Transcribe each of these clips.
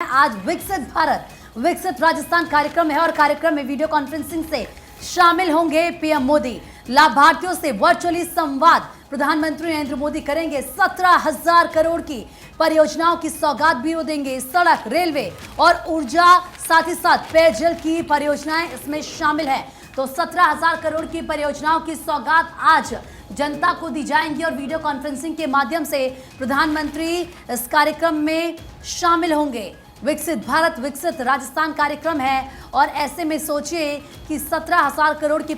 आज विकसित राजस्थान कार्यक्रम है और कार्यक्रम में वीडियो कॉन्फ्रेंसिंग से शामिल होंगे पीएम मोदी। लाभार्थियों से वर्चुअली संवाद प्रधानमंत्री नरेंद्र मोदी करेंगे। 17,000 करोड़ की परियोजनाओं की सौगात भी वो देंगे। सड़क, रेलवे और ऊर्जा, साथ ही साथ पेयजल की परियोजनाएं इसमें शामिल हैं। तो 17,000 करोड़ की परियोजनाओं की सौगात आज जनता को दी जाएंगी और वीडियो कॉन्फ्रेंसिंग के माध्यम से प्रधानमंत्री इस कार्यक्रम में शामिल होंगे। विकसित भारत विकसित राजस्थान कार्यक्रम है और ऐसे में सोचिए कि 17,000 करोड़ की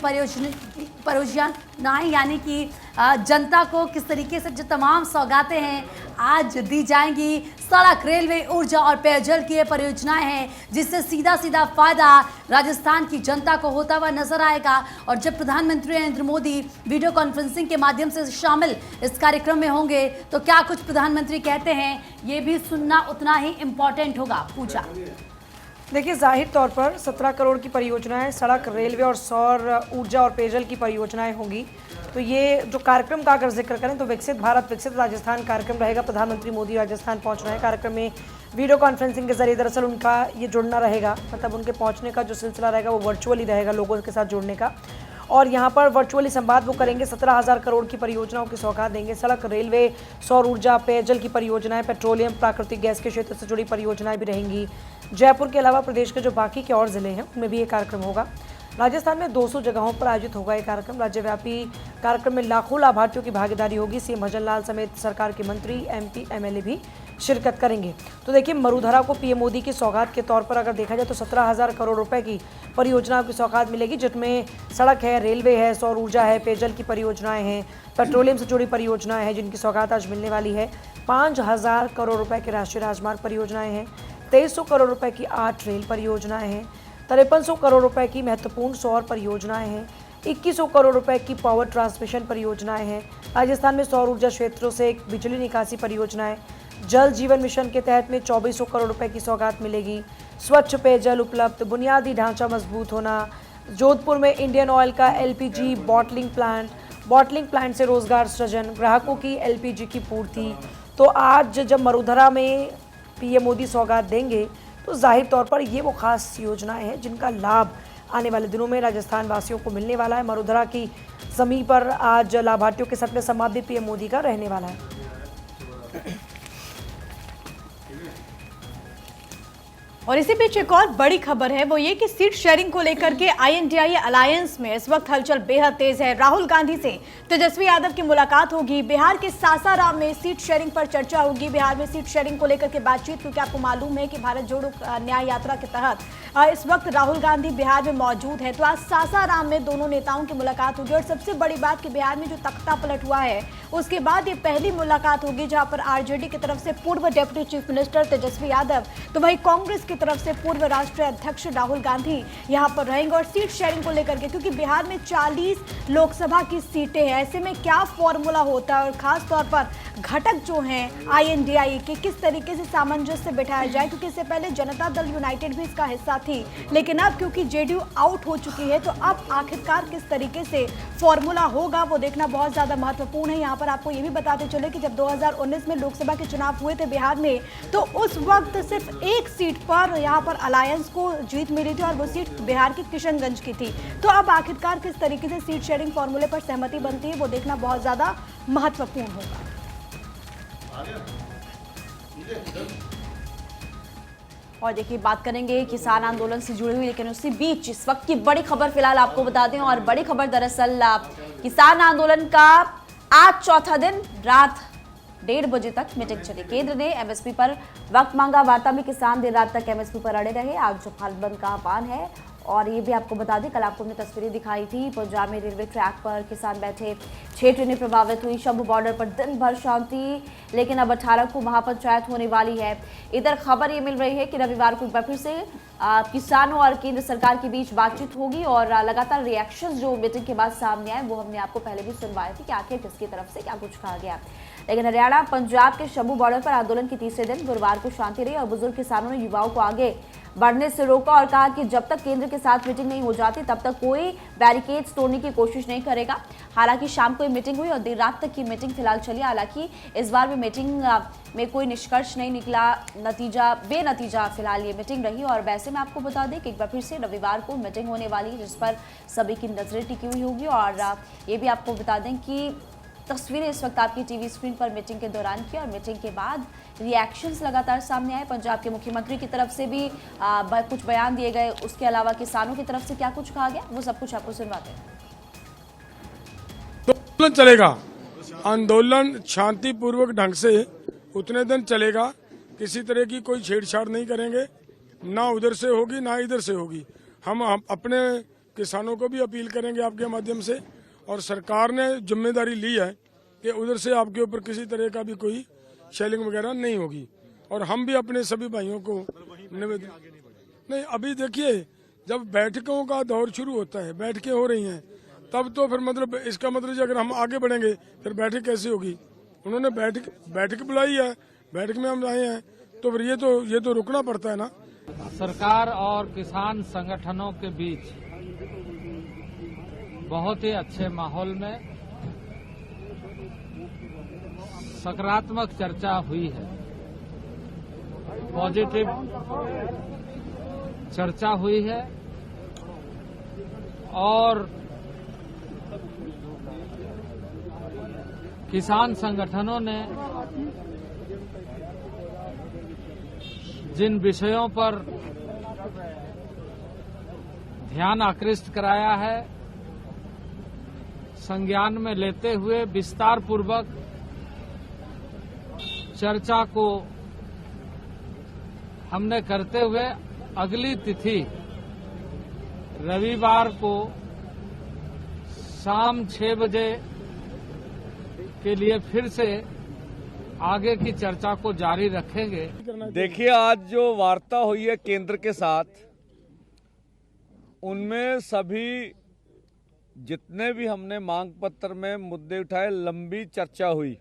परियोजनाएं यानी कि जनता को किस तरीके से जो तमाम सौगातें हैं आज दी जाएंगी। सड़क, रेलवे, ऊर्जा और पेयजल की ये परियोजनाएं हैं जिससे सीधा फायदा राजस्थान की जनता को होता हुआ नजर आएगा। और जब प्रधानमंत्री नरेंद्र मोदी वीडियो कॉन्फ्रेंसिंग के माध्यम से शामिल इस कार्यक्रम में होंगे तो क्या कुछ प्रधानमंत्री कहते हैं ये भी सुनना उतना ही इम्पोर्टेंट होगा। पूजा देखिए, जाहिर तौर पर 17 करोड़ की परियोजनाएं सड़क, रेलवे और सौर ऊर्जा और पेयजल की परियोजनाएं होंगी। तो ये जो कार्यक्रम का अगर जिक्र करें तो विकसित भारत विकसित राजस्थान कार्यक्रम रहेगा। प्रधानमंत्री मोदी राजस्थान पहुंच रहे हैं। कार्यक्रम में वीडियो कॉन्फ्रेंसिंग के जरिए दरअसल उनका ये जुड़ना रहेगा, मतलब उनके पहुंचने का जो सिलसिला रहेगा वो वर्चुअली रहेगा, लोगों के साथ जुड़ने का। और यहाँ पर वर्चुअली संवाद वो करेंगे। 17,000 करोड़ की परियोजनाओं की सौगात देंगे। सड़क, रेलवे, सौर ऊर्जा, पेयजल की परियोजनाएं, पेट्रोलियम, प्राकृतिक गैस के क्षेत्र से जुड़ी परियोजनाएं भी रहेंगी। जयपुर के अलावा प्रदेश के जो बाकी के और ज़िले हैं उनमें भी ये कार्यक्रम होगा। राजस्थान में 200 जगहों पर आयोजित होगा ये कार्यक्रम। राज्यव्यापी कार्यक्रम में लाखों लाभार्थियों की भागीदारी होगी। सीएम भजन लाल समेत सरकार के मंत्री, एमपी, एमएलए भी शिरकत करेंगे। तो देखिए, मरुधरा को पीएम मोदी की सौगात के तौर पर अगर देखा जाए तो 17,000 करोड़ रुपए की परियोजनाओं की सौगात मिलेगी, जिसमें सड़क है, रेलवे है, सौर ऊर्जा है, पेयजल की परियोजनाएं हैं, पेट्रोलियम से जुड़ी परियोजनाएं हैं जिनकी सौगात आज मिलने वाली है। 5,000 करोड़ रुपए की राष्ट्रीय राजमार्ग परियोजनाएं हैं। 2300 करोड़ रुपए की 8 रेल परियोजनाएं हैं। 5300 करोड़ रुपए की महत्वपूर्ण सौर परियोजनाएं हैं। 2100 करोड़ रुपए की पावर ट्रांसमिशन परियोजनाएं हैं। राजस्थान में सौर ऊर्जा क्षेत्रों से एक बिजली निकासी परियोजनाएं। जल जीवन मिशन के तहत में 2400 करोड़ रुपए की सौगात मिलेगी। स्वच्छ पेयजल उपलब्ध, बुनियादी ढांचा मजबूत होना। जोधपुर में इंडियन ऑयल का एलपीजी बॉटलिंग प्लांट से रोजगार सृजन, ग्राहकों की एलपीजी की पूर्ति। तो आज जब मरुधरा में पीएम मोदी सौगात देंगे तो जाहिर तौर पर ये वो खास योजनाएं हैं जिनका लाभ आने वाले दिनों में राजस्थान वासियों को मिलने वाला है। मरुधरा की जमीन पर आज लाभार्थियों के साथ में संवाद भी पीएम मोदी का रहने वाला है। और इसी बीच एक और बड़ी खबर है वो ये कि सीट शेयरिंग को लेकर के INDIA अलायंस में इस वक्त हलचल बेहद तेज है। राहुल गांधी से तेजस्वी यादव की मुलाकात होगी। बिहार के सासाराम में सीट शेयरिंग पर चर्चा होगी। बिहार में सीट शेयरिंग को लेकर के बातचीत, क्योंकि आपको मालूम है कि भारत जोड़ो न्याय यात्रा के तहत इस वक्त राहुल गांधी बिहार में मौजूद है। तो आज सासाराम में दोनों नेताओं की मुलाकात होगी। और सबसे बड़ी बात कि बिहार में जो तख्ता पलट हुआ है उसके बाद ये पहली मुलाकात होगी जहां पर आरजेडी की तरफ से पूर्व deputy chief minister Tejashwi Yadav तो वहीं कांग्रेस की तरफ से पूर्व राष्ट्रीय अध्यक्ष राहुल गांधी यहां पर रहेंगे। और सीट शेयरिंग को लेकर के, क्योंकि बिहार में 40 लोकसभा की सीटें हैं, ऐसे में क्या फॉर्मूला होता है और खास तौर पर घटक जो हैं INDIA के किस तरीके से सामंजस्य बिठाया जाए, क्योंकि इससे पहले जनता दल यूनाइटेड भी इसका हिस्सा थी, लेकिन अब क्योंकि जेडीयू आउट हो चुकी है तो अब आखिरकार किस तरीके से फॉर्मूला होगा वो देखना बहुत ज्यादा महत्वपूर्ण है। यहाँ पर आपको ये भी बताते चले कि जब 2019 में लोकसभा के चुनाव हुए थे बिहार में तो उस वक्त सिर्फ एक सीट पर यहाँ पर अलायंस को जीत मिली थी और वो सीट बिहार की किशनगंज की थी। तो अब आखिरकार किस तरीके से सीट शेयरिंग फॉर्मूले पर सहमति बनती है वो देखना बहुत ज्यादा महत्वपूर्ण होगा। और देखिए, बात करेंगे किसान आंदोलन से जुड़ी हुई, लेकिन उसी बीच इस वक्त की बड़ी खबर फिलहाल आपको बता दें। और बड़ी खबर दरअसल किसान आंदोलन का आज चौथा दिन रात 1:30 बजे तक मीटिंग चली। केंद्र ने एमएसपी पर वक्त मांगा। वार्ता में किसान देर रात तक एमएसपी पर अड़े रहे। आज भारत बंद का आह्वान है। और ये भी आपको बता दें, कल आपको हमने तस्वीरें दिखाई थी। पंजाब में रेलवे ट्रैक पर किसान बैठे, 6 ट्रेनें प्रभावित हुई। शंभू बॉर्डर पर दिन भर शांति, लेकिन अब 18 को महापंचायत होने वाली है। इधर खबर ये मिल रही है कि रविवार को एक बार फिर से किसानों और केंद्र सरकार के बीच बातचीत होगी। और लगातार रिएक्शंस जो मीटिंग के बाद सामने आए वो हमने आपको पहले भी सुनवाए थे कि आखिर किसकी तरफ से क्या कुछ कहा गया। लेकिन हरियाणा पंजाब के शंभू बॉर्डर पर आंदोलन के तीसरे दिन गुरुवार को शांति रही और बुजुर्ग किसानों ने युवाओं को आगे बढ़ने से रोका और कहा कि जब तक केंद्र के साथ मीटिंग नहीं हो जाती तब तक कोई बैरिकेड्स तोड़ने की कोशिश नहीं करेगा। हालांकि शाम को मीटिंग हुई और देर रात तक की मीटिंग फिलहाल चली। हालांकि इस बार भी मीटिंग में कोई निष्कर्ष नहीं निकला, बेनतीजा फिलहाल ये मीटिंग रही। और वैसे में आपको बता दें कि एक बार फिर से रविवार को मीटिंग होने वाली है जिस पर सभी की नजरें टिकी हुई होगी। और ये भी आपको बता दें कि तस्वीरें इस वक्त आपकी टीवी स्क्रीन पर मीटिंग के दौरान की और मीटिंग के बाद रिएक्शंस लगातार सामने आए। पंजाब के मुख्यमंत्री की तरफ से भी कुछ बयान दिए गए, उसके अलावा किसानों की तरफ से क्या कुछ कहा गया वो सब कुछ आपको सुनवाते हैं। आंदोलन चलेगा, आंदोलन शांतिपूर्वक ढंग से उतने दिन चलेगा, किसी तरह की कोई छेड़छाड़ नहीं करेंगे, ना उधर से होगी ना इधर से होगी। हम अपने किसानों को भी अपील करेंगे आपके माध्यम से, और सरकार ने जिम्मेदारी ली है कि उधर से आपके ऊपर किसी तरह का भी कोई शेलिंग वगैरह नहीं होगी। और हम भी अपने सभी भाइयों को निवेदन नहीं, अभी देखिए जब बैठकों का दौर शुरू होता है, बैठकें हो रही हैं, तब तो फिर मतलब इसका मतलब अगर हम आगे बढ़ेंगे फिर बैठक कैसे होगी। उन्होंने बैठक बुलाई है, बैठक में हम आए हैं, तो फिर ये तो रुकना पड़ता है ना। सरकार और किसान संगठनों के बीच बहुत ही अच्छे माहौल में सकारात्मक चर्चा हुई है, पॉजिटिव चर्चा हुई है। और किसान संगठनों ने जिन विषयों पर ध्यान आकृष्ट कराया है, संज्ञान में लेते हुए विस्तार पूर्वक चर्चा को हमने करते हुए अगली तिथि रविवार को शाम 6 बजे के लिए फिर से आगे की चर्चा को जारी रखेंगे। देखिए, आज जो वार्ता हुई है केंद्र के साथ, उनमें सभी जितने भी हमने मांग पत्र में मुद्दे उठाए, लंबी चर्चा हुई।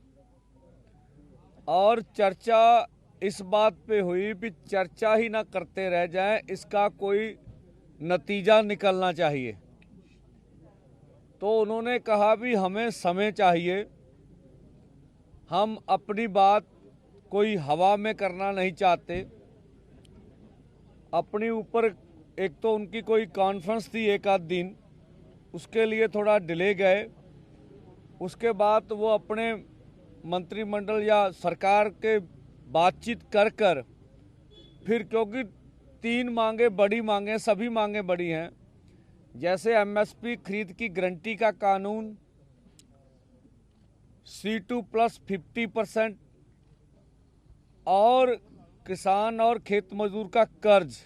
और चर्चा इस बात पे हुई कि चर्चा ही ना करते रह जाएं, इसका कोई नतीजा निकलना चाहिए। तो उन्होंने कहा भी हमें समय चाहिए, हम अपनी बात कोई हवा में करना नहीं चाहते। अपने ऊपर एक तो उनकी कोई कॉन्फ्रेंस थी एक आध दिन, उसके लिए थोड़ा डिले गए। उसके बाद वो अपने मंत्रिमंडल या सरकार के बातचीत कर फिर, क्योंकि 3 मांगे बड़ी मांगे, सभी मांगे बड़ी हैं, जैसे एमएसपी खरीद की गारंटी का कानून, C2 प्लस 50% और किसान और खेत मजदूर का कर्ज।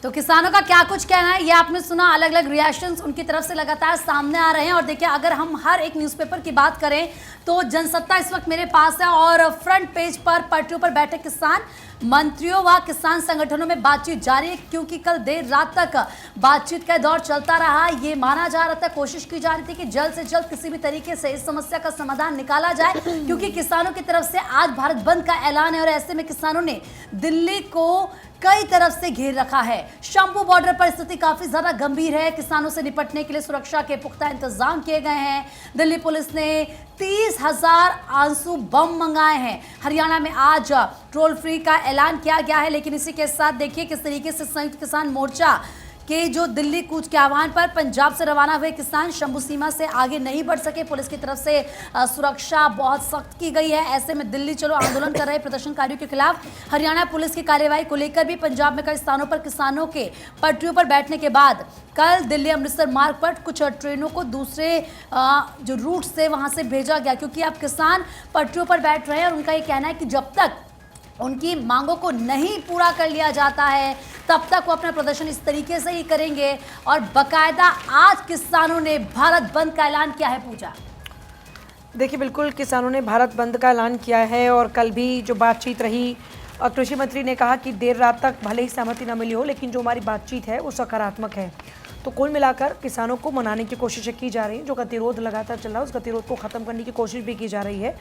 तो किसानों का क्या कुछ कहना है ये आपने सुना, अलग अलग रिएक्शंस उनकी तरफ से लगातार सामने आ रहे हैं। और देखिए, अगर हम हर एक न्यूज़पेपर की बात करें तो जनसत्ता इस वक्त मेरे पास है और फ्रंट पेज पर पटरियों पर बैठे किसान मंत्रियों व किसान संगठनों में बातचीत जारी है, क्योंकि कल देर रात तक बातचीत का दौर चलता रहा। ये माना जा रहा था, कोशिश की जा रही थी कि जल्द से जल्द किसी भी तरीके से इस समस्या का समाधान निकाला जाए, क्योंकि किसानों की तरफ से आज भारत बंद का ऐलान है। और ऐसे में किसानों ने दिल्ली को कई तरफ से घेर रखा है। शंभू बॉर्डर पर स्थिति काफी ज्यादा गंभीर है। किसानों से निपटने के लिए सुरक्षा के पुख्ता इंतजाम किए गए हैं। दिल्ली पुलिस ने 30,000 आंसू बम मंगाए हैं। हरियाणा में आज टोल फ्री का ऐलान किया गया है। लेकिन इसी के साथ देखिए किस तरीके से संयुक्त किसान मोर्चा के जो दिल्ली कूच के आह्वान पर पंजाब से रवाना हुए किसान शंभू सीमा से आगे नहीं बढ़ सके। पुलिस की तरफ से सुरक्षा बहुत सख्त की गई है। ऐसे में दिल्ली चलो आंदोलन कर रहे प्रदर्शनकारियों के खिलाफ हरियाणा पुलिस की कार्रवाई को लेकर भी पंजाब में कई स्थानों पर किसानों के पटरियों पर बैठने के बाद कल दिल्ली अमृतसर मार्ग पर कुछ ट्रेनों को दूसरे जो रूट से वहां से भेजा गया, क्योंकि अब किसान पटरियों पर बैठ रहे हैं और उनका ये कहना है कि जब तक उनकी मांगों को नहीं पूरा कर लिया जाता है तब तक वो अपना प्रदर्शन इस तरीके से ही करेंगे। और बकायदा आज किसानों ने भारत बंद का ऐलान किया है। पूजा, देखिए, बिल्कुल किसानों ने भारत बंद का ऐलान किया है। और कल भी जो बातचीत रही, कृषि मंत्री ने कहा कि देर रात तक भले ही सहमति न मिली हो, लेकिन जो हमारी बातचीत है वो सकारात्मक है। तो कुल मिलाकर किसानों को मनाने की कोशिशें की जा रही हैं। जो गतिरोध लगातार चल रहा है उस गतिरोध को ख़त्म करने की कोशिश भी की जा रही है।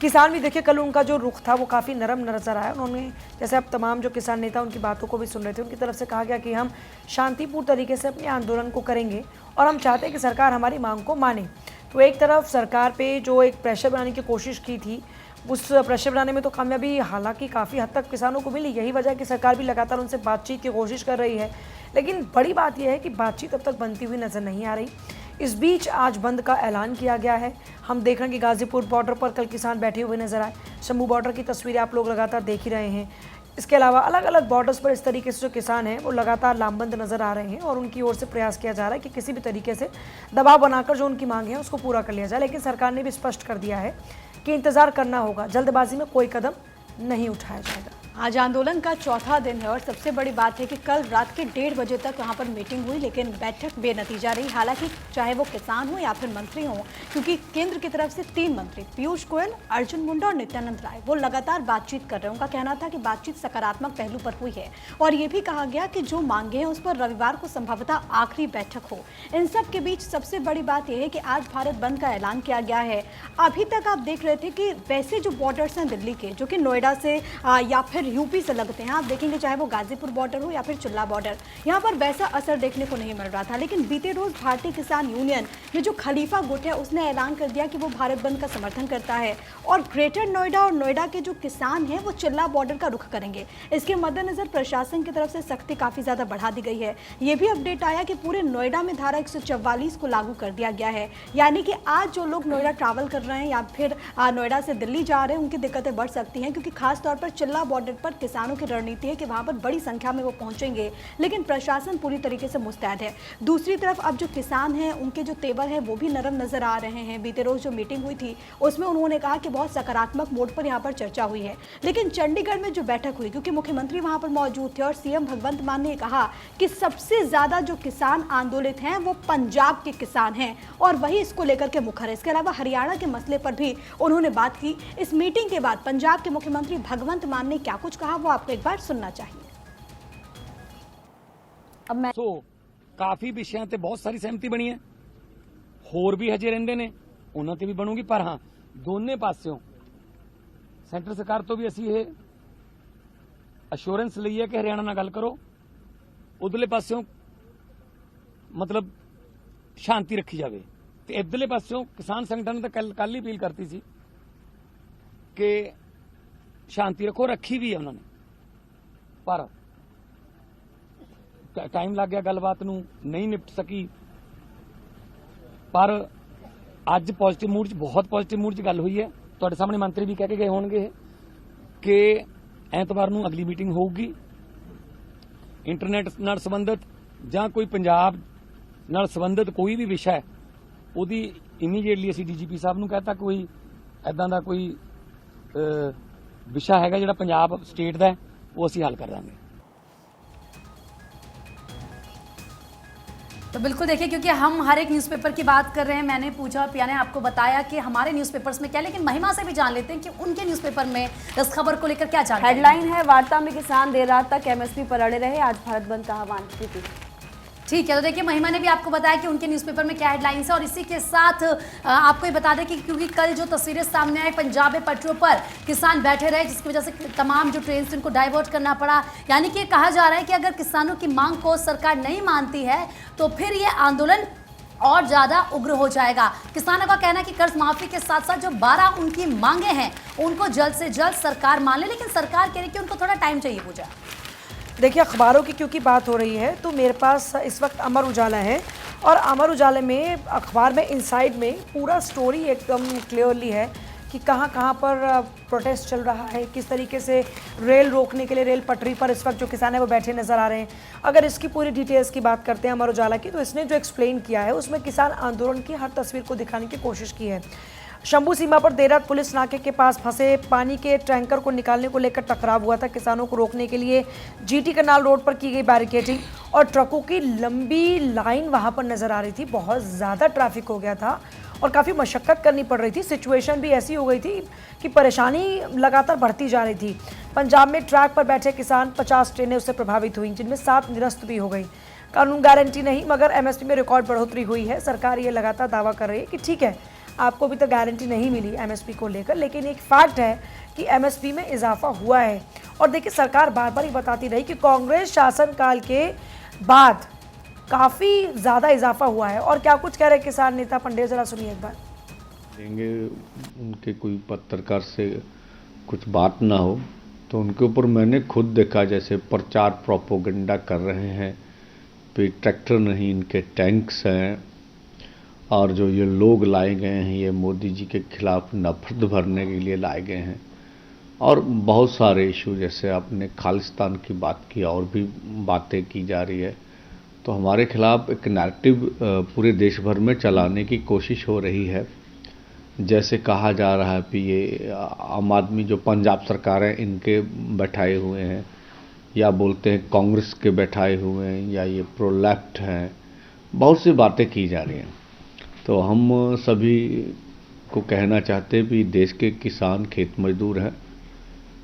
किसान भी देखिए, कल उनका जो रुख था वो काफ़ी नरम नजर आया। उन्होंने, जैसे अब तमाम जो किसान नेता उनकी बातों को भी सुन रहे थे, उनकी तरफ से कहा गया कि हम शांतिपूर्ण तरीके से अपने आंदोलन को करेंगे और हम चाहते हैं कि सरकार हमारी मांग को माने। तो एक तरफ सरकार पे जो एक प्रेशर बनाने की कोशिश की थी, उस प्रेशर बनाने में तो कामयाबी हालांकि काफ़ी हद तक किसानों को मिली। यही वजह है कि सरकार भी लगातार उनसे बातचीत की कोशिश कर रही है। लेकिन बड़ी बात यह है कि बातचीत अब तक बनती हुई नज़र नहीं आ रही। इस बीच आज बंद का ऐलान किया गया है। हम देख रहे हैं कि गाजीपुर बॉर्डर पर कल किसान बैठे हुए नजर आए। शंभू बॉर्डर की तस्वीरें आप लोग लगातार देख ही रहे हैं। इसके अलावा अलग अलग बॉर्डर्स पर इस तरीके से जो किसान हैं वो लगातार लामबंद नज़र आ रहे हैं और उनकी ओर से प्रयास किया जा रहा है कि किसी भी तरीके से दबाव बनाकर जो उनकी मांग है उसको पूरा कर लिया जाए। लेकिन सरकार ने भी स्पष्ट कर दिया है कि इंतज़ार करना होगा, जल्दबाजी में कोई कदम नहीं उठाया जाएगा। आज आंदोलन का चौथा दिन है और सबसे बड़ी बात है कि कल रात के 1:30 बजे तक वहां पर मीटिंग हुई, लेकिन बैठक बेनतीजा रही। हालांकि चाहे वो किसान हो या फिर मंत्री हो, क्योंकि केंद्र की तरफ से 3 मंत्री पीयूष गोयल, अर्जुन मुंडा और नित्यानंद राय वो लगातार बातचीत कर रहे हैं। उनका कहना था कि बातचीत सकारात्मक पहलू पर हुई है और ये भी कहा गया कि जो मांगे हैं उस पर रविवार को संभवतः आखिरी बैठक हो। इन सब के बीच सबसे बड़ी बात यह है कि आज भारत बंद का ऐलान किया गया है। अभी तक आप देख रहे थे कि वैसे जो बॉर्डर्स हैं दिल्ली के, जो कि नोएडा से या फिर यूपी से लगते हैं, आप देखेंगे चाहे वो गाजीपुर बॉर्डर हो या फिर चिल्ला बॉर्डर, यहाँ पर वैसा असर देखने को नहीं मिल रहा था। लेकिन बीते रोज भारतीय किसान यूनियन में जो खलीफा गुट है उसने ऐलान कर दिया कि वो भारत बंद का समर्थन करता है और ग्रेटर नोएडा और नोएडा के जो किसान हैं वो चिल्ला बॉर्डर का रुख करेंगे। इसके मद्देनजर प्रशासन की तरफ से सख्ती काफी ज्यादा बढ़ा दी गई है। ये भी अपडेट आया कि पूरे नोएडा में धारा 144 को लागू कर दिया गया है, यानी कि आज जो लोग नोएडा ट्रैवल कर रहे हैं या फिर नोएडा से दिल्ली जा रहे हैं उनकी दिक्कतें बढ़ सकती हैं, क्योंकि खासतौर पर चिल्ला बॉर्डर पर किसानों की रणनीति है कि वहां पर बड़ी संख्या में वो पहुंचेंगे, लेकिन प्रशासन पूरी तरीके से मुस्तैद है। दूसरी तरफ अब जो किसान हैं उनके जो तेवर हैं वो भी नरम नजर आ रहे हैं। बीते रोज जो मीटिंग हुई थी उसमें उन्होंने कहा कि बहुत सकारात्मक मोड पर यहाँ पर चर्चा हुई है। लेकिन चंडीगढ़ में जो बैठक हुई, क्योंकि मुख्यमंत्री वहां पर मौजूद थे और सीएम भगवंत मान ने कहा कि सबसे ज्यादा जो किसान आंदोलित हैं वो पंजाब के किसान हैं और वही इसको लेकर के मुखर है। इसके अलावा हरियाणा के मसले पर भी उन्होंने बात की। इस मीटिंग के बाद पंजाब के मुख्यमंत्री भगवंत मान ने क्या कुछ कहा वो आपको एक बार सुनना चाहिए। ਕਾਫੀ ਵਿਸ਼ਿਆਂ ਤੇ ਬਹੁਤ ਸਾਰੀ ਸਹਿਮਤੀ ਬਣੀ ਹੈ, ਹੋਰ ਵੀ ਹਜੇ ਰਹਿੰਦੇ ਨੇ, ਉਹਨਾਂ ਤੇ ਵੀ ਬਣੂਗੀ। ਪਰ ਹਾਂ, ਦੋਨੇ ਪਾਸਿਓਂ ਸੈਂਟਰ ਸਰਕਾਰ ਤੋਂ ਵੀ ਅਸੀਂ ਇਹ ਅਸ਼ੋਰੈਂਸ ਲਈ ਹੈ ਕਿ ਹਰਿਆਣਾ ਨਾਲ ਗੱਲ ਕਰੋ, ਉਧਰਲੇ ਪਾਸਿਓਂ ਮਤਲਬ ਸ਼ਾਂਤੀ ਰੱਖੀ ਜਾਵੇ। ਤੇ ਇਧਰਲੇ ਪਾਸਿਓਂ ਕਿਸਾਨ ਸੰਗਠਨ ਨੇ ਤਾਂ ਕੱਲ ਹੀ ਅਪੀਲ ਕਰਤੀ ਸੀ ਕਿ ਸ਼ਾਂਤੀ ਰੱਖੋ, ਰੱਖੀ ਵੀ ਹੈ ਉਹਨਾਂ ਨੇ। ਪਰ टाइम लग गया, गलबात नूं नहीं निपट सकी। पर अज पॉजिटिव मूड च, बहुत पॉजिटिव मूड च गल हुई है। तुहाडे सामने मंत्री भी कह के गए होणगे कि ऐतवार नूं अगली मीटिंग होगी। इंटरनेट नाल संबंधित जां कोई पंजाब नाल संबंधित कोई भी विषय है उहदी इमीडिएटली असीं डीजीपी साहब नूं कहता कोई इदां दा कोई विषय हैगा जिहड़ा पंजाब स्टेट दा वो असीं हल कर दांगे। तो बिल्कुल देखिए, क्योंकि हम हर एक न्यूज़पेपर की बात कर रहे हैं, मैंने पूछा, पिया ने आपको बताया कि हमारे न्यूज़पेपर्स में क्या, लेकिन महिमा से भी जान लेते हैं कि उनके न्यूज़पेपर में इस खबर को लेकर क्या जानकारी। हेडलाइन है, वार्ता में किसान देर रात तक एमएसपी पर अड़े रहे, आज भारत बंद का आह्वान। ठीक है, तो देखिए महिमा ने भी आपको बताया कि उनके न्यूज़पेपर में क्या हेडलाइंस है। और इसी के साथ आपको ये बता दें कि क्योंकि कल जो तस्वीरें सामने आई, पंजाब में पटरियों पर किसान बैठे रहे, जिसकी वजह से तमाम जो ट्रेन से उनको डाइवर्ट करना पड़ा। यानी कि कहा जा रहा है कि अगर किसानों की मांग को सरकार नहीं मानती है तो फिर ये आंदोलन और ज़्यादा उग्र हो जाएगा। किसानों का कहना है कि कर्ज माफी के साथ साथ जो 12 उनकी मांगे हैं उनको जल्द से जल्द सरकार मान ले, लेकिन सरकार कह रही है कि उनको थोड़ा टाइम चाहिए पूजा। देखिए, अखबारों की क्योंकि बात हो रही है तो मेरे पास इस वक्त अमर उजाला है और अमर उजाले में अखबार में इनसाइड में पूरा स्टोरी एकदम क्लियरली है कि कहाँ कहाँ पर प्रोटेस्ट चल रहा है, किस तरीके से रेल रोकने के लिए रेल पटरी पर इस वक्त जो किसान है वो बैठे नज़र आ रहे हैं। अगर इसकी पूरी डिटेल्स की बात करते हैं अमर उजाला की, तो इसने जो एक्सप्लेन किया है उसमें किसान आंदोलन की हर तस्वीर को दिखाने की कोशिश की है। शंभू सीमा पर देर रात पुलिस नाके के पास फंसे पानी के टैंकर को निकालने को लेकर टकराव हुआ था। किसानों को रोकने के लिए जीटी कनाल रोड पर की गई बैरिकेडिंग और ट्रकों की लंबी लाइन वहां पर नजर आ रही थी। बहुत ज़्यादा ट्रैफिक हो गया था और काफ़ी मशक्क़त करनी पड़ रही थी। सिचुएशन भी ऐसी हो गई थी कि परेशानी लगातार बढ़ती जा रही थी। पंजाब में ट्रैक पर बैठे किसान 50 ट्रेनें उससे प्रभावित हुई, जिनमें 7 निरस्त भी हो गई। कानून गारंटी नहीं, मगर एमएसपी में रिकॉर्ड बढ़ोतरी हुई है। सरकार ये लगातार दावा कर रही है कि ठीक है, आपको अभी तक गारंटी नहीं मिली एमएसपी को लेकर, लेकिन एक फैक्ट है कि एमएसपी में इजाफा हुआ है। और देखिए, सरकार बार बार ये बताती रही कि कांग्रेस शासनकाल के बाद काफ़ी ज़्यादा इजाफा हुआ है। और क्या कुछ कह रहे किसान नेता पंडेर, जरा सुनिए एक बार। देंगे उनके कोई पत्रकार से कुछ बात ना हो तो उनके ऊपर मैंने खुद देखा जैसे प्रचार प्रोपोगंडा कर रहे हैं। पे ट्रैक्टर नहीं, इनके टैंक्स हैं, और जो ये लोग लाए गए हैं ये मोदी जी के खिलाफ नफरत भरने के लिए लाए गए हैं। और बहुत सारे इशू, जैसे आपने खालिस्तान की बात की, और भी बातें की जा रही है। तो हमारे खिलाफ एक नैरेटिव पूरे देश भर में चलाने की कोशिश हो रही है। जैसे कहा जा रहा है कि ये आम आदमी जो पंजाब सरकार है इनके बैठाए हुए हैं, या बोलते हैं कांग्रेस के बैठाए हुए हैं, या ये प्रो लेफ्ट हैं। बहुत सी बातें की जा रही हैं। तो हम सभी को कहना चाहते हैं कि देश के किसान खेत मजदूर हैं।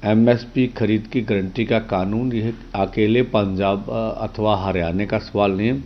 एमएसपी खरीद की गारंटी का कानून यह अकेले पंजाब अथवा हरियाणा का सवाल नहीं है।